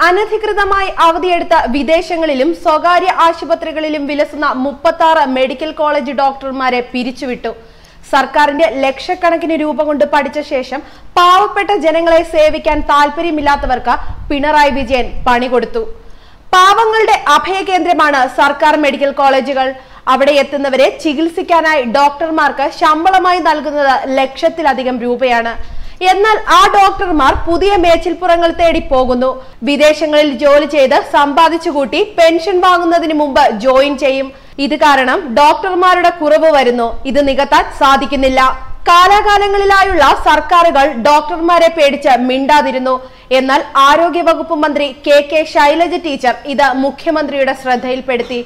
അനധികൃതമായി അവധിയെടുത്ത വിദേശങ്ങളിലും സ്വകാര്യ ആശുപത്രികളിലും വിലസുന്ന 36 മെഡിക്കൽ കോളേജ് ഡോക്ടർമാരെ പിരിച്ചുവിട്ടു. സർക്കാരിന്റെ ലക്ഷക്കണക്കിന് രൂപ കൊണ്ട് പഠിച്ച ശേഷം പാവപ്പെട്ട ജനങ്ങളെ സേവിക്കാൻ താല്പര്യമില്ലാത്തവർക്ക് പിണറായി വിജയൻ പണി കൊടുത്തു. പാവങ്ങളുടെ അഭയകേന്ദ്രമാണ് സർക്കാർ മെഡിക്കൽ കോളേജുകൾ. അവിടെ എത്തുന്നവരെ ചികിത്സിക്കാനായി ഡോക്ടർമാർക്ക് ശമ്പളമായി നൽകുന്നത് ലക്ഷത്തിലധികം രൂപയാണ്. എന്നാൽ ആ ഡോക്ടർമാർ പുതിയ മേച്ചിൽപ്പുറങ്ങൾ തേടി പോകുന്നു. വിദേശങ്ങളിൽ ജോലി ചെയ്ത് സമ്പാദിച്ചു കൂട്ടി പെൻഷൻ വാങ്ങുന്നതിന് മുമ്പ് ജോയിൻ ചെയ്യും. ഇത് കാരണം ഡോക്ടർമാരുടെ കുറവ് വരുന്നു. ഇത് നികത്താൻ സാധിക്കുന്നില്ല. കാലാകാലങ്ങളിലായുള്ള സർക്കാരുകൾ ഡോക്ടർമാരെ പേടിച്ച് മിണ്ടാതിരുന്നു. എന്നാൽ ആരോഗ്യവകുപ്പ് മന്ത്രി കെ ശൈലജ ടീച്ചർ ഇത് മുഖ്യമന്ത്രിയുടെ ശ്രദ്ധയിൽപ്പെടുത്തി.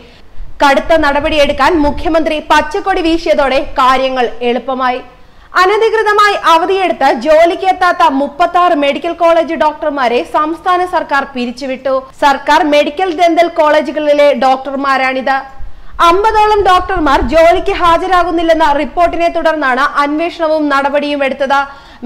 കടുത്ത നടപടിയെടുക്കാൻ മുഖ്യമന്ത്രി പച്ചക്കൊടി വീശിയതോടെ കാര്യങ്ങൾ എളുപ്പമായി. അനധികൃതമായി അവധിയെടുത്ത് ജോലിക്ക് എത്താത്ത 36 മെഡിക്കൽ കോളേജ് ഡോക്ടർമാരെ സംസ്ഥാന സർക്കാർ പിരിച്ചുവിട്ടു. സർക്കാർ മെഡിക്കൽ ഡെന്റൽ കോളേജുകളിലെ ഡോക്ടർമാരാണിത്. 50ഓളം ഡോക്ടർമാർ ജോലിക്ക് ഹാജരാകുന്നില്ലെന്ന റിപ്പോർട്ടിനെ തുടർന്നാണ് അന്വേഷണവും നടപടിയും എടുത്തത്.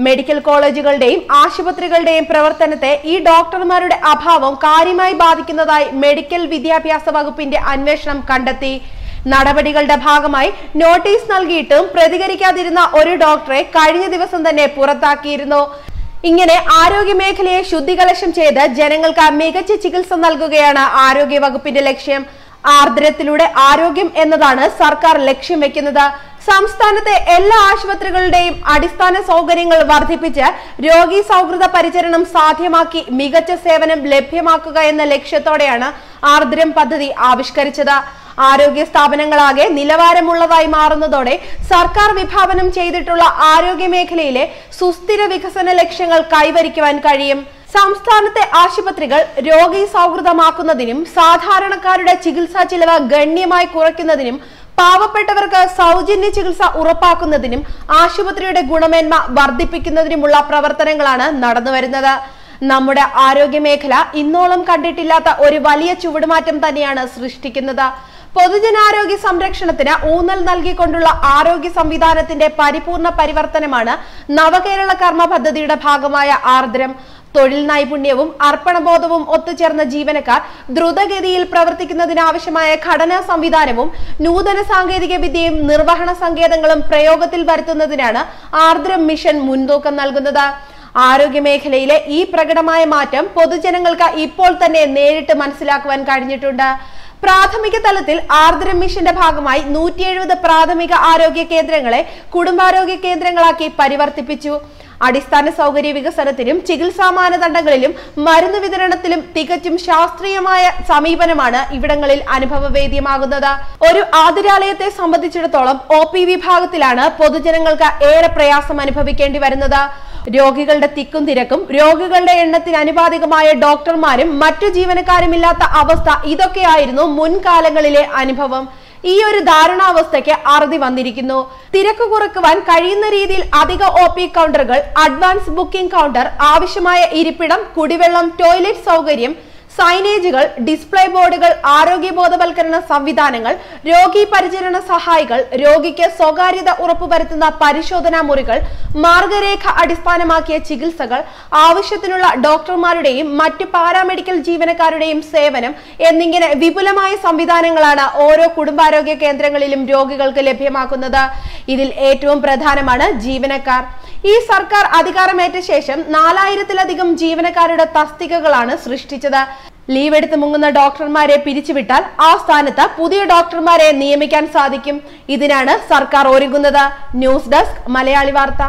മെഡിക്കൽ കോളേജുകളുടെയും ആശുപത്രികളുടെയും പ്രവർത്തനത്തെ ഈ ഡോക്ടർമാരുടെ അഭാവം കാര്യമായി ബാധിക്കുന്നതായി മെഡിക്കൽ വിദ്യാഭ്യാസ വകുപ്പിന്റെ അന്വേഷണം കണ്ടെത്തി. നടപടികളുടെ ഭാഗമായി നോട്ടീസ് നൽകിയിട്ടും പ്രതികരിക്കാതിരുന്ന ഒരു ഡോക്ടറെ കഴിഞ്ഞ ദിവസം തന്നെ പുറത്താക്കിയിരുന്നു. ഇങ്ങനെ ആരോഗ്യ മേഖലയെ ശുദ്ധികലശം ചെയ്ത് ജനങ്ങൾക്ക് മികച്ച ചികിത്സ നൽകുകയാണ് ആരോഗ്യ വകുപ്പിന്റെ ലക്ഷ്യം. ആർദ്രത്തിലൂടെ ആരോഗ്യം എന്നതാണ് സർക്കാർ ലക്ഷ്യം വെക്കുന്നത്. സംസ്ഥാനത്തെ എല്ലാ ആശുപത്രികളുടെയും അടിസ്ഥാന സൗകര്യങ്ങൾ വർദ്ധിപ്പിച്ച് രോഗി സൗഹൃദ പരിചരണം സാധ്യമാക്കി മികച്ച സേവനം ലഭ്യമാക്കുക എന്ന ലക്ഷ്യത്തോടെയാണ് ആർദ്രം പദ്ധതി ആവിഷ്കരിച്ചത്. ആരോഗ്യ സ്ഥാപനങ്ങളാകെ നിലവാരമുള്ളതായി മാറുന്നതോടെ സർക്കാർ വിഭാവനം ചെയ്തിട്ടുള്ള ആരോഗ്യ മേഖലയിലെ സുസ്ഥിര വികസന ലക്ഷ്യങ്ങൾ കൈവരിക്കുവാൻ കഴിയും. സംസ്ഥാനത്തെ ആശുപത്രികൾ രോഗി സൗഹൃദമാക്കുന്നതിനും സാധാരണക്കാരുടെ ചികിത്സാ ചിലവ് ഗണ്യമായി കുറയ്ക്കുന്നതിനും പാവപ്പെട്ടവർക്ക് സൗജന്യ ചികിത്സ ഉറപ്പാക്കുന്നതിനും ആശുപത്രിയുടെ ഗുണമേന്മ വർദ്ധിപ്പിക്കുന്നതിനുമുള്ള പ്രവർത്തനങ്ങളാണ് നടന്നുവരുന്നത്. നമ്മുടെ ആരോഗ്യ മേഖല ഇന്നോളം കണ്ടിട്ടില്ലാത്ത ഒരു വലിയ ചുവടുമാറ്റം തന്നെയാണ് സൃഷ്ടിക്കുന്നത്. പൊതുജനാരോഗ്യ സംരക്ഷണത്തിന് ഊന്നൽ നൽകിക്കൊണ്ടുള്ള ആരോഗ്യ സംവിധാനത്തിന്റെ പരിപൂർണ പരിവർത്തനമാണ് നവകേരള കർമ്മ പദ്ധതിയുടെ ഭാഗമായ ആർദ്രം. തൊഴിൽ നൈപുണ്യവും അർപ്പണബോധവും ഒത്തുചേർന്ന ജീവനക്കാർ ദ്രുതഗതിയിൽ പ്രവർത്തിക്കുന്നതിനാവശ്യമായ ഘടനാ സംവിധാനവും നൂതന സാങ്കേതിക വിദ്യയും നിർവഹണ സങ്കേതങ്ങളും പ്രയോഗത്തിൽ വരുത്തുന്നതിനാണ് ആർദ്രം മിഷൻ മുൻതൂക്കം നൽകുന്നത്. ആരോഗ്യ മേഖലയിലെ ഈ പ്രകടമായ മാറ്റം പൊതുജനങ്ങൾക്ക് ഇപ്പോൾ തന്നെ നേരിട്ട് മനസ്സിലാക്കുവാൻ കഴിഞ്ഞിട്ടുണ്ട്. പ്രാഥമിക തലത്തിൽ ആർദ്രം മിഷന്റെ ഭാഗമായി 170 പ്രാഥമിക ആരോഗ്യ കേന്ദ്രങ്ങളെ കുടുംബാരോഗ്യ കേന്ദ്രങ്ങളാക്കി പരിവർത്തിപ്പിച്ചു. അടിസ്ഥാന സൗകര്യ വികസനത്തിലും ചികിത്സാ മാനദണ്ഡങ്ങളിലും മരുന്ന് വിതരണത്തിലും തികച്ചും ശാസ്ത്രീയമായ സമീപനമാണ് ഇവിടങ്ങളിൽ അനുഭവവേദ്യമാകുന്നത്. ഒരു ആതുരാലയത്തെ സംബന്ധിച്ചിടത്തോളം OP വിഭാഗത്തിലാണ് പൊതുജനങ്ങൾക്ക് ഏറെ പ്രയാസം അനുഭവിക്കേണ്ടി വരുന്നത്. രോഗികളുടെ തിക്കും തിരക്കും, രോഗികളുടെ എണ്ണത്തിന് അനുപാതികമായ ഡോക്ടർമാരും മറ്റു ജീവനക്കാരുമില്ലാത്ത അവസ്ഥ, ഇതൊക്കെയായിരുന്നു മുൻകാലങ്ങളിലെ അനുഭവം. ഈ ഒരു ധാരണാവസ്ഥയ്ക്ക് അറുതി വന്നിരിക്കുന്നു. തിരക്ക് കുറയ്ക്കുവാൻ കഴിയുന്ന രീതിയിൽ അധിക OP കൗണ്ടറുകൾ, അഡ്വാൻസ് ബുക്കിംഗ് കൗണ്ടർ, ആവശ്യമായ ഇരിപ്പിടം, കുടിവെള്ളം, ടോയ്ലറ്റ് സൗകര്യം, സൈനേജുകൾ, ഡിസ്പ്ലേ ബോർഡുകൾ, ആരോഗ്യ ബോധവൽക്കരണ സംവിധാനങ്ങൾ, രോഗി പരിചരണ സഹായികൾ, രോഗിക്ക് സ്വകാര്യത ഉറപ്പുവരുത്തുന്ന പരിശോധനാ മുറികൾ, മാർഗരേഖ അടിസ്ഥാനമാക്കിയ ചികിത്സകൾ, ആവശ്യത്തിനുള്ള ഡോക്ടർമാരുടെയും മറ്റ് പാരാമെഡിക്കൽ ജീവനക്കാരുടെയും സേവനം എന്നിങ്ങനെ വിപുലമായ സംവിധാനങ്ങളാണ് ഓരോ കുടുംബാരോഗ്യ കേന്ദ്രങ്ങളിലും രോഗികൾക്ക് ലഭ്യമാക്കുന്നത്. ഇതിൽ ഏറ്റവും പ്രധാനമാണ് ജീവനക്കാർ. ഈ സർക്കാർ അധികാരമേറ്റ ശേഷം 4000-ലധികം ജീവനക്കാരുടെ തസ്തികകളാണ് സൃഷ്ടിച്ചത്. ലീവ് എടുത്ത് മുങ്ങുന്ന ഡോക്ടർമാരെ പിരിച്ചുവിട്ടാൽ ആ സ്ഥാനത്ത് പുതിയ ഡോക്ടർമാരെ നിയമിക്കാൻ സാധിക്കും. ഇതിനാണ് സർക്കാർ ഒരുങ്ങുന്നത്. ന്യൂസ് ഡെസ്ക് മലയാളി വാർത്ത.